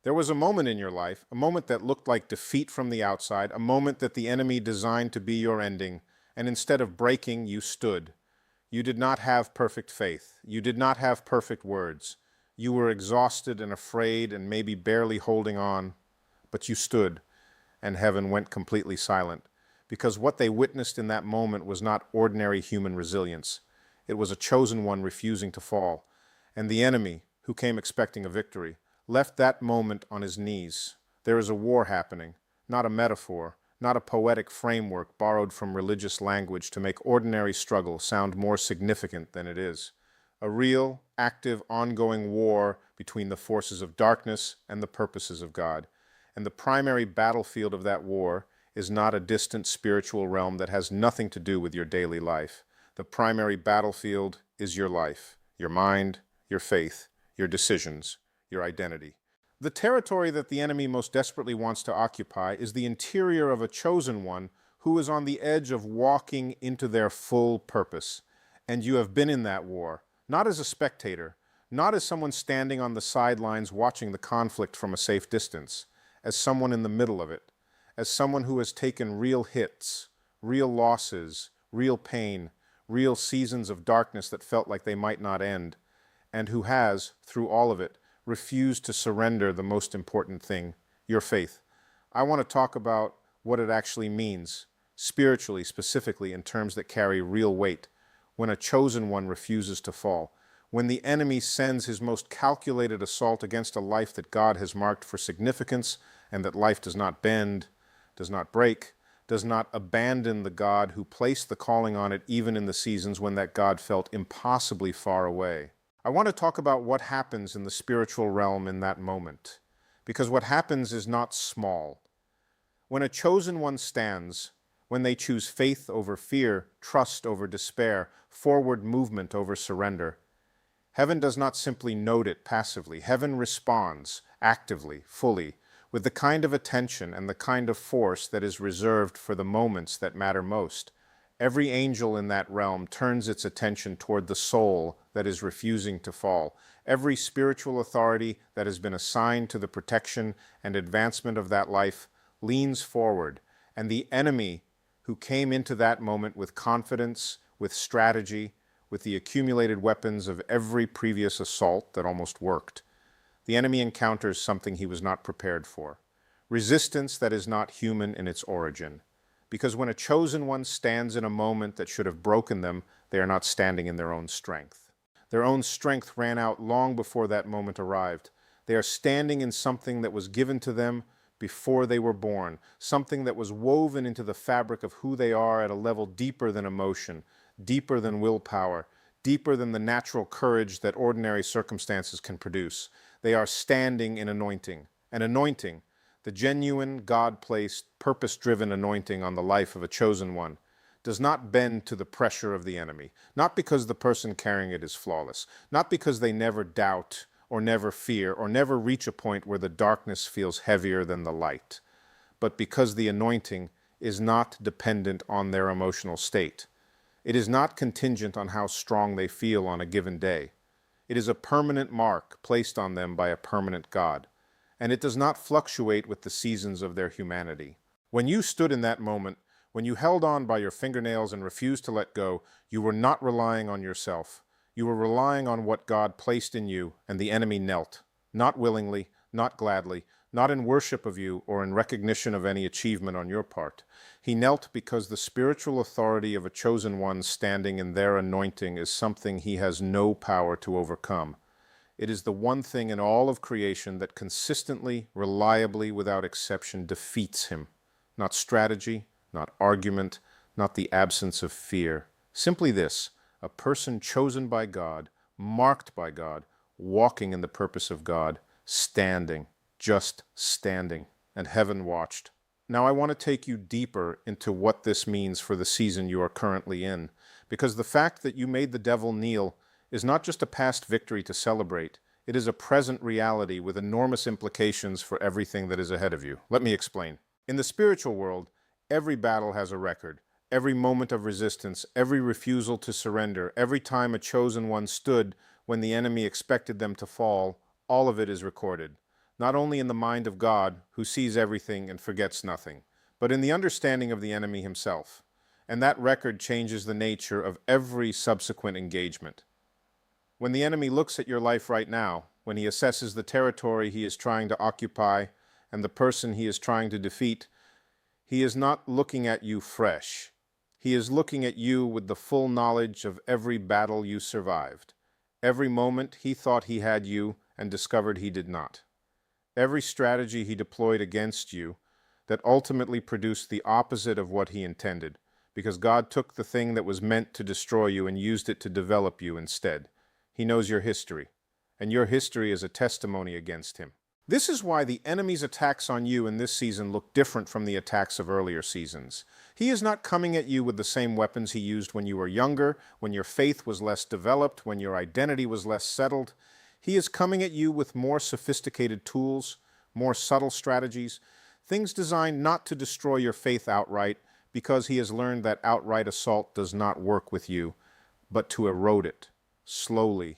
There was a moment in your life, a moment that looked like defeat from the outside, a moment that the enemy designed to be your ending, and instead of breaking, you stood. You did not have perfect faith. You did not have perfect words. You were exhausted and afraid and maybe barely holding on, but you stood, and heaven went completely silent, because what they witnessed in that moment was not ordinary human resilience. It was a chosen one refusing to fall, and the enemy, who came expecting a victory, left that moment on his knees. There is a war happening, not a metaphor, not a poetic framework borrowed from religious language to make ordinary struggle sound more significant than it is. A real, active, ongoing war between the forces of darkness and the purposes of God. And the primary battlefield of that war is not a distant spiritual realm that has nothing to do with your daily life. The primary battlefield is your life, your mind, your faith, your decisions, your identity. The territory that the enemy most desperately wants to occupy is the interior of a chosen one who is on the edge of walking into their full purpose. And you have been in that war, not as a spectator, not as someone standing on the sidelines watching the conflict from a safe distance, as someone in the middle of it, as someone who has taken real hits, real losses, real pain, real seasons of darkness that felt like they might not end, and who has, through all of it, refused to surrender the most important thing, your faith. I want to talk about what it actually means, spiritually, specifically, in terms that carry real weight, when a chosen one refuses to fall, when the enemy sends his most calculated assault against a life that God has marked for significance, and that life does not bend, does not break, does not abandon the God who placed the calling on it even in the seasons when that God felt impossibly far away. I want to talk about what happens in the spiritual realm in that moment, because what happens is not small. When a chosen one stands, when they choose faith over fear, trust over despair, forward movement over surrender, heaven does not simply note it passively. Heaven responds actively, fully, with the kind of attention and the kind of force that is reserved for the moments that matter most. Every angel in that realm turns its attention toward the soul that is refusing to fall. Every spiritual authority that has been assigned to the protection and advancement of that life leans forward, and the enemy who came into that moment with confidence, with strategy, with the accumulated weapons of every previous assault that almost worked, the enemy encounters something he was not prepared for. Resistance that is not human in its origin. Because when a chosen one stands in a moment that should have broken them, they are not standing in their own strength. Their own strength ran out long before that moment arrived. They are standing in something that was given to them before they were born, something that was woven into the fabric of who they are at a level deeper than emotion, deeper than willpower, deeper than the natural courage that ordinary circumstances can produce. They are standing in anointing. An anointing, the genuine, God-placed, purpose-driven anointing on the life of a chosen one, does not bend to the pressure of the enemy, not because the person carrying it is flawless, not because they never doubt or never fear or never reach a point where the darkness feels heavier than the light, but because the anointing is not dependent on their emotional state. It is not contingent on how strong they feel on a given day. It is a permanent mark placed on them by a permanent God, and it does not fluctuate with the seasons of their humanity. When you stood in that moment, when you held on by your fingernails and refused to let go, you were not relying on yourself. You were relying on what God placed in you, and the enemy knelt, not willingly, not gladly, not in worship of you or in recognition of any achievement on your part. He knelt because the spiritual authority of a chosen one standing in their anointing is something he has no power to overcome. It is the one thing in all of creation that consistently, reliably, without exception, defeats him. Not strategy, not argument, not the absence of fear. Simply this: a person chosen by God, marked by God, walking in the purpose of God, standing, just standing, and heaven watched. Now I want to take you deeper into what this means for the season you are currently in, because the fact that you made the devil kneel is not just a past victory to celebrate, it is a present reality with enormous implications for everything that is ahead of you. Let me explain. In the spiritual world, every battle has a record. Every moment of resistance, every refusal to surrender, every time a chosen one stood when the enemy expected them to fall, all of it is recorded. not only in the mind of God, who sees everything and forgets nothing, but in the understanding of the enemy himself. And that record changes the nature of every subsequent engagement. When the enemy looks at your life right now, when he assesses the territory he is trying to occupy and the person he is trying to defeat, he is not looking at you fresh. He is looking at you with the full knowledge of every battle you survived, every moment he thought he had you and discovered he did not, every strategy he deployed against you that ultimately produced the opposite of what he intended, because God took the thing that was meant to destroy you and used it to develop you instead. He knows your history, and your history is a testimony against him. This is why the enemy's attacks on you in this season look different from the attacks of earlier seasons. He is not coming at you with the same weapons he used when you were younger, when your faith was less developed, when your identity was less settled. He is coming at you with more sophisticated tools, more subtle strategies, things designed not to destroy your faith outright, because he has learned that outright assault does not work with you, but to erode it, slowly,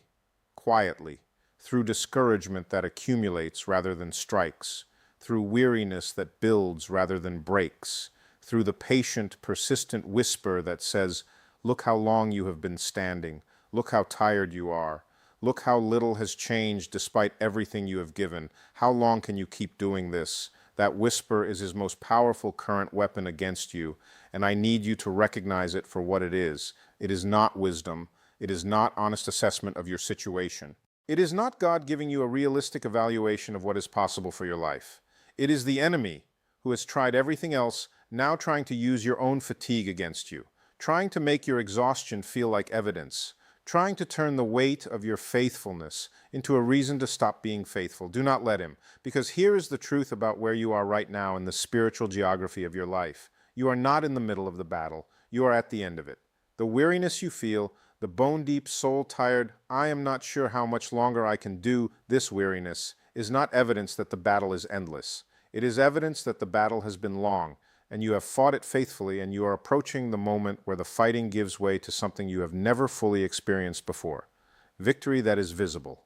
quietly, through discouragement that accumulates rather than strikes, through weariness that builds rather than breaks, through the patient, persistent whisper that says, "Look how long you have been standing. Look how tired you are. Look how little has changed despite everything you have given. How long can you keep doing this?" That whisper is his most powerful current weapon against you, and I need you to recognize it for what it is. It is not wisdom. It is not honest assessment of your situation. It is not God giving you a realistic evaluation of what is possible for your life. It is the enemy who has tried everything else, now trying to use your own fatigue against you, trying to make your exhaustion feel like evidence, trying to turn the weight of your faithfulness into a reason to stop being faithful. Do not let him, because here is the truth about where you are right now in the spiritual geography of your life. You are not in the middle of the battle. You are at the end of it. The weariness you feel, the bone-deep, soul-tired, "I am not sure how much longer I can do this" weariness, is not evidence that the battle is endless. It is evidence that the battle has been long, and you have fought it faithfully, and you are approaching the moment where the fighting gives way to something you have never fully experienced before. Victory that is visible.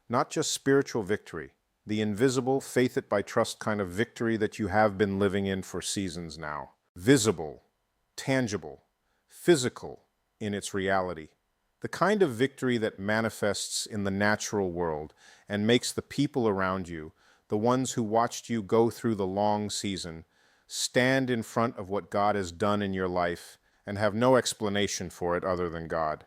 Not just spiritual victory, the invisible, faith it by trust kind of victory that you have been living in for seasons now. Visible, tangible, physical in its reality. The kind of victory that manifests in the natural world and makes the people around you, the ones who watched you go through the long season, stand in front of what God has done in your life and have no explanation for it other than God.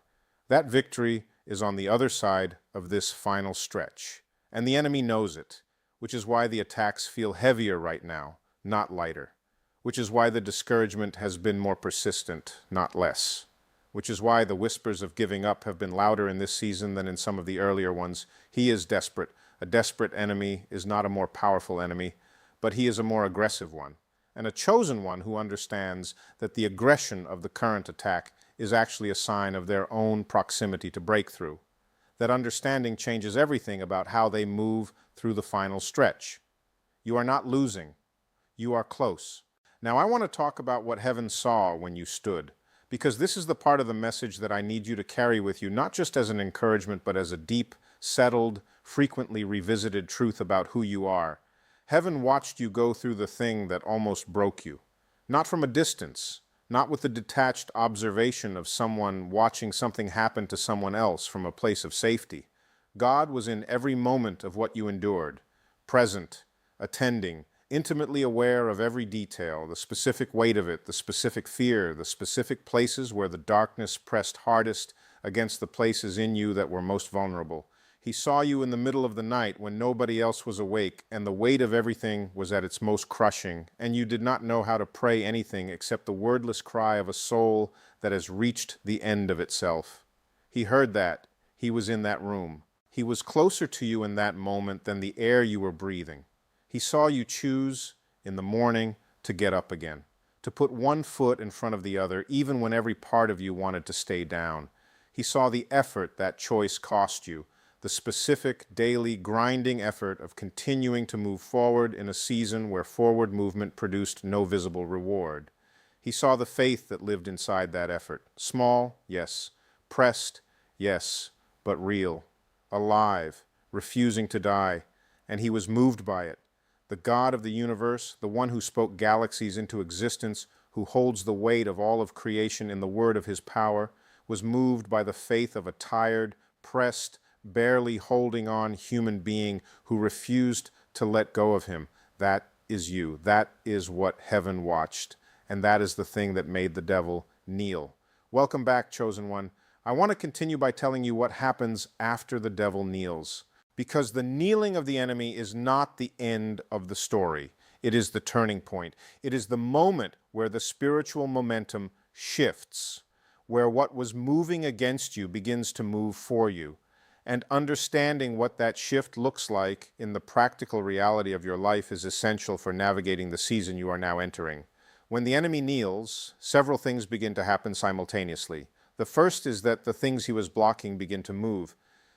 That victory is on the other side of this final stretch, and the enemy knows it, which is why the attacks feel heavier right now, not lighter, which is why the discouragement has been more persistent, not less, which is why the whispers of giving up have been louder in this season than in some of the earlier ones. He is desperate. A desperate enemy is not a more powerful enemy, but he is a more aggressive one, and a chosen one who understands that the aggression of the current attack is actually a sign of their own proximity to breakthrough. That understanding changes everything about how they move through the final stretch. You are not losing. You are close. Now I want to talk about what heaven saw when you stood, because this is the part of the message that I need you to carry with you, not just as an encouragement, but as a deep, settled, frequently revisited truth about who you are. Heaven watched you go through the thing that almost broke you, not from a distance, not with the detached observation of someone watching something happen to someone else from a place of safety. God was in every moment of what you endured, present, attending, intimately aware of every detail, the specific weight of it, the specific fear, the specific places where the darkness pressed hardest against the places in you that were most vulnerable. He saw you in the middle of the night when nobody else was awake, and the weight of everything was at its most crushing, and you did not know how to pray anything except the wordless cry of a soul that has reached the end of itself. He heard that. He was in that room. He was closer to you in that moment than the air you were breathing. He saw you choose in the morning to get up again, to put one foot in front of the other, even when every part of you wanted to stay down. He saw the effort that choice cost you, the specific, daily, grinding effort of continuing to move forward in a season where forward movement produced no visible reward. He saw the faith that lived inside that effort. Small, yes. Pressed, yes, but real. Alive, refusing to die. and he was moved by it. The God of the universe, the one who spoke galaxies into existence, who holds the weight of all of creation in the word of his power, was moved by the faith of a tired, pressed, barely holding on human being who refused to let go of him. That is you. That is what heaven watched, and that is the thing that made the devil kneel. Welcome back, chosen one. I want to continue by telling you what happens after the devil kneels, because the kneeling of the enemy is not the end of the story. It is the turning point. It is the moment where the spiritual momentum shifts, where what was moving against you begins to move for you. And understanding what that shift looks like in the practical reality of your life is essential for navigating the season you are now entering. When the enemy kneels, several things begin to happen simultaneously. The first is that the things he was blocking begin to move.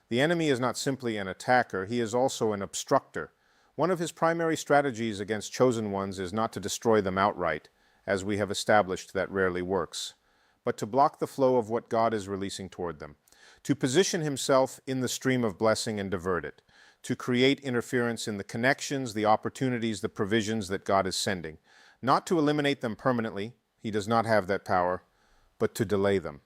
The enemy is not simply an attacker, he is also an obstructor. One of his primary strategies against chosen ones is not to destroy them outright, as we have established that rarely works, but to block the flow of what God is releasing toward them, to position himself in the stream of blessing and divert it, to create interference in the connections, the opportunities, the provisions that God is sending, not to eliminate them permanently, he does not have that power, but to delay them.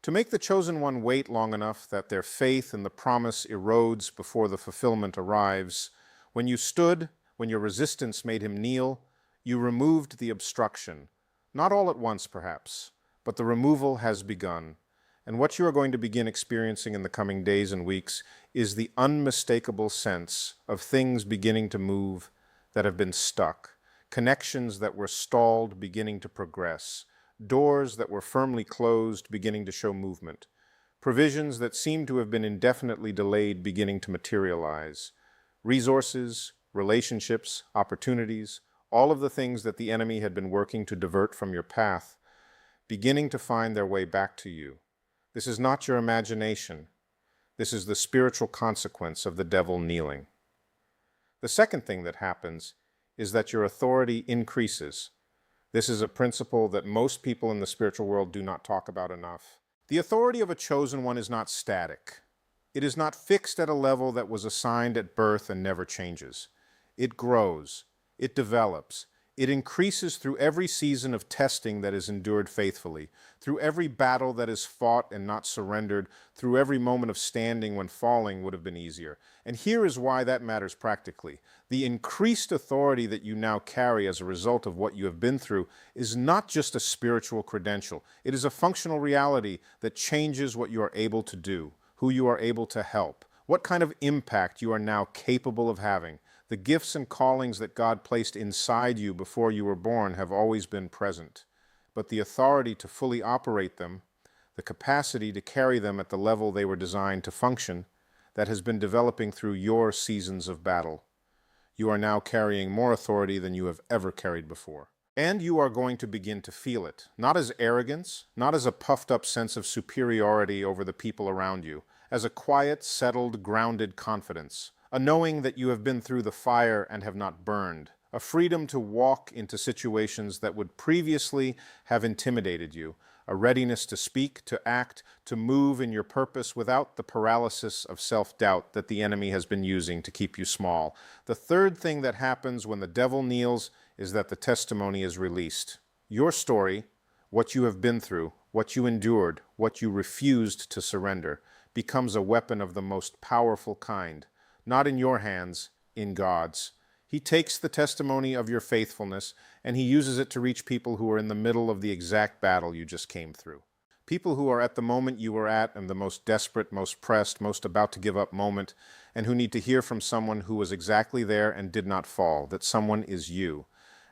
To make the chosen one wait long enough that their faith in the promise erodes before the fulfillment arrives. When you stood, when your resistance made him kneel, you removed the obstruction. Not all at once, perhaps, but the removal has begun. And what you are going to begin experiencing in the coming days and weeks is the unmistakable sense of things beginning to move that have been stuck, connections that were stalled beginning to progress, doors that were firmly closed beginning to show movement, provisions that seemed to have been indefinitely delayed beginning to materialize. Resources, relationships, opportunities, all of the things that the enemy had been working to divert from your path, beginning to find their way back to you. This is not your imagination. This is the spiritual consequence of the devil kneeling. The second thing that happens is that your authority increases. This is a principle that most people in the spiritual world do not talk about enough. The authority of a chosen one is not static. It is not fixed at a level that was assigned at birth and never changes. It grows, it develops, it increases through every season of testing that is endured faithfully, through every battle that is fought and not surrendered, through every moment of standing when falling would have been easier. And here is why that matters practically. The increased authority that you now carry as a result of what you have been through is not just a spiritual credential. It is a functional reality that changes what you are able to do, who you are able to help, what kind of impact you are now capable of having. The gifts and callings that God placed inside you before you were born have always been present, but the authority to fully operate them, the capacity to carry them at the level they were designed to function, that has been developing through your seasons of battle. You are now carrying more authority than you have ever carried before. And you are going to begin to feel it, not as arrogance, not as a puffed-up sense of superiority over the people around you, as a quiet, settled, grounded confidence, a knowing that you have been through the fire and have not burned, a freedom to walk into situations that would previously have intimidated you, a readiness to speak, to act, to move in your purpose without the paralysis of self-doubt that the enemy has been using to keep you small. The third thing that happens when the devil kneels is that the testimony is released. Your story, what you have been through, what you endured, what you refused to surrender, becomes a weapon of the most powerful kind, not in your hands, in God's. He takes the testimony of your faithfulness and he uses it to reach people who are in the middle of the exact battle you just came through. People who are at the moment you were at and the most desperate, most pressed, most about to give up moment, and who need to hear from someone who was exactly there and did not fall, that someone is you.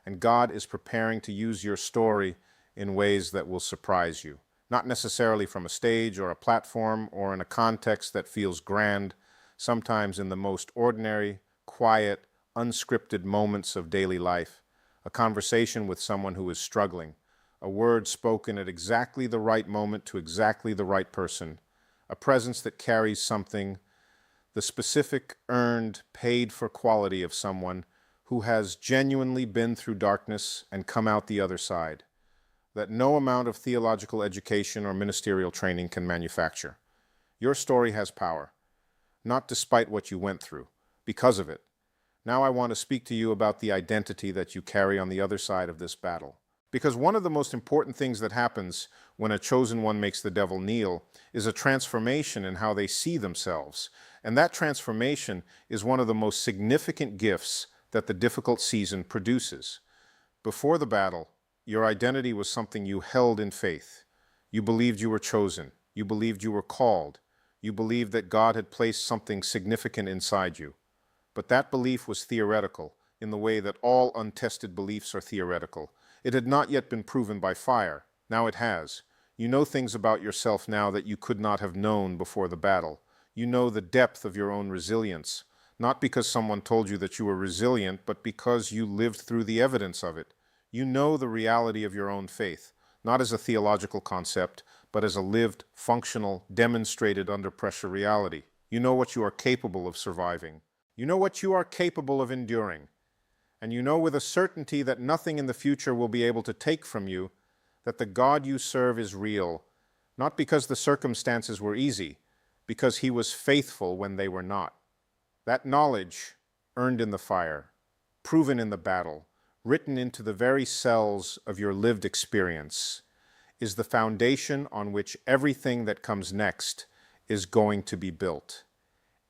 And God is preparing to use your story in ways that will surprise you. Not necessarily from a stage or a platform or in a context that feels grand, sometimes in the most ordinary, quiet, unscripted moments of daily life, a conversation with someone who is struggling, a word spoken at exactly the right moment to exactly the right person, a presence that carries something, the specific, earned, paid-for quality of someone who has genuinely been through darkness and come out the other side, that no amount of theological education or ministerial training can manufacture. Your story has power, not despite what you went through, because of it. Now I want to speak to you about the identity that you carry on the other side of this battle. Because one of the most important things that happens when a chosen one makes the devil kneel is a transformation in how they see themselves. And that transformation is one of the most significant gifts that the difficult season produces. Before the battle, your identity was something you held in faith. You believed you were chosen. You believed you were called. You believed that God had placed something significant inside you. But that belief was theoretical, in the way that all untested beliefs are theoretical. It had not yet been proven by fire. Now it has. You know things about yourself now that you could not have known before the battle. You know the depth of your own resilience, not because someone told you that you were resilient, but because you lived through the evidence of it. You know the reality of your own faith, not as a theological concept, but as a lived, functional, demonstrated under pressure reality. You know what you are capable of surviving. You know what you are capable of enduring. And you know with a certainty that nothing in the future will be able to take from you that the God you serve is real, not because the circumstances were easy, because he was faithful when they were not. That knowledge, earned in the fire, proven in the battle, written into the very cells of your lived experience, is the foundation on which everything that comes next is going to be built.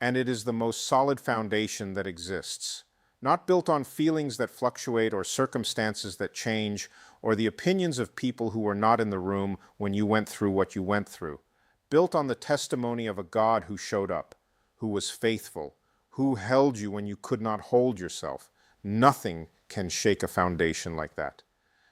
And it is the most solid foundation that exists, not built on feelings that fluctuate or circumstances that change or the opinions of people who were not in the room when you went through what you went through, built on the testimony of a God who showed up, who was faithful, who held you when you could not hold yourself. Nothing can shake a foundation like that.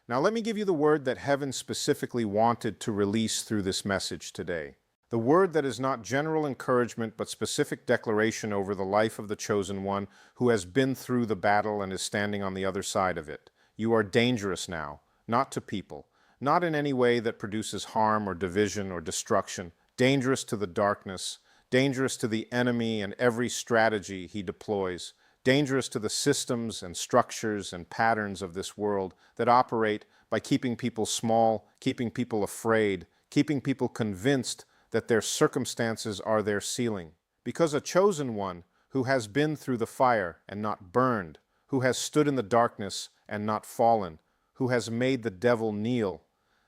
Now let me give you the word that heaven specifically wanted to release through this message today. The word that is not general encouragement but specific declaration over the life of the chosen one who has been through the battle and is standing on the other side of it. You are dangerous now, not to people, not in any way that produces harm or division or destruction, dangerous to the darkness, dangerous to the enemy and every strategy he deploys, dangerous to the systems and structures and patterns of this world that operate by keeping people small, keeping people afraid, keeping people convinced that their circumstances are their ceiling. Because a chosen one who has been through the fire and not burned, who has stood in the darkness and not fallen, who has made the devil kneel,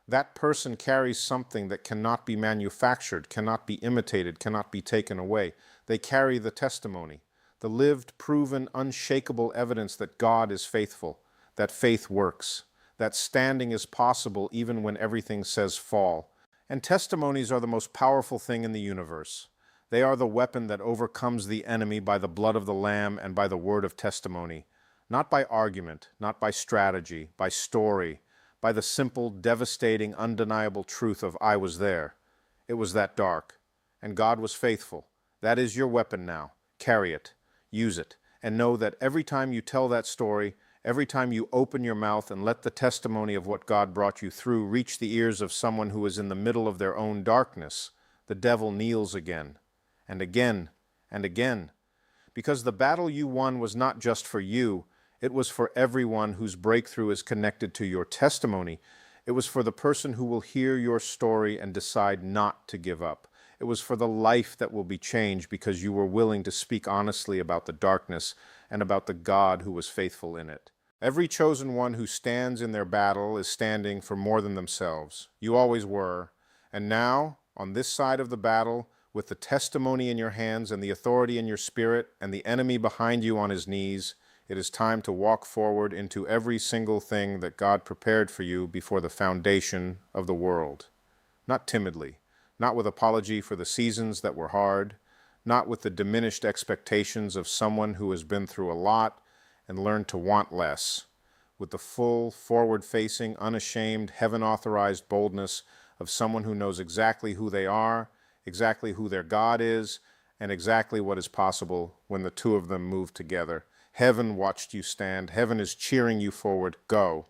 that person carries something that cannot be manufactured, cannot be imitated, cannot be taken away. They carry the testimony, the lived, proven, unshakable evidence that God is faithful, that faith works, that standing is possible even when everything says fall. And testimonies are the most powerful thing in the universe. They are the weapon that overcomes the enemy by the blood of the Lamb and by the word of testimony, not by argument, not by strategy, by story, by the simple, devastating, undeniable truth of I was there. It was that dark, and God was faithful. That is your weapon now. Carry it, use it, and know that every time you tell that story, every time you open your mouth and let the testimony of what God brought you through reach the ears of someone who is in the middle of their own darkness, the devil kneels again, and again, and again. Because the battle you won was not just for you, it was for everyone whose breakthrough is connected to your testimony. It was for the person who will hear your story and decide not to give up. It was for the life that will be changed because you were willing to speak honestly about the darkness and about the God who was faithful in it. Every chosen one who stands in their battle is standing for more than themselves. You always were. And now, on this side of the battle, with the testimony in your hands and the authority in your spirit and the enemy behind you on his knees, it is time to walk forward into every single thing that God prepared for you before the foundation of the world. Not timidly, not with apology for the seasons that were hard, not with the diminished expectations of someone who has been through a lot and learned to want less, with the full, forward-facing, unashamed, heaven-authorized boldness of someone who knows exactly who they are, exactly who their God is, and exactly what is possible when the two of them move together. Heaven watched you stand. Heaven is cheering you forward. Go.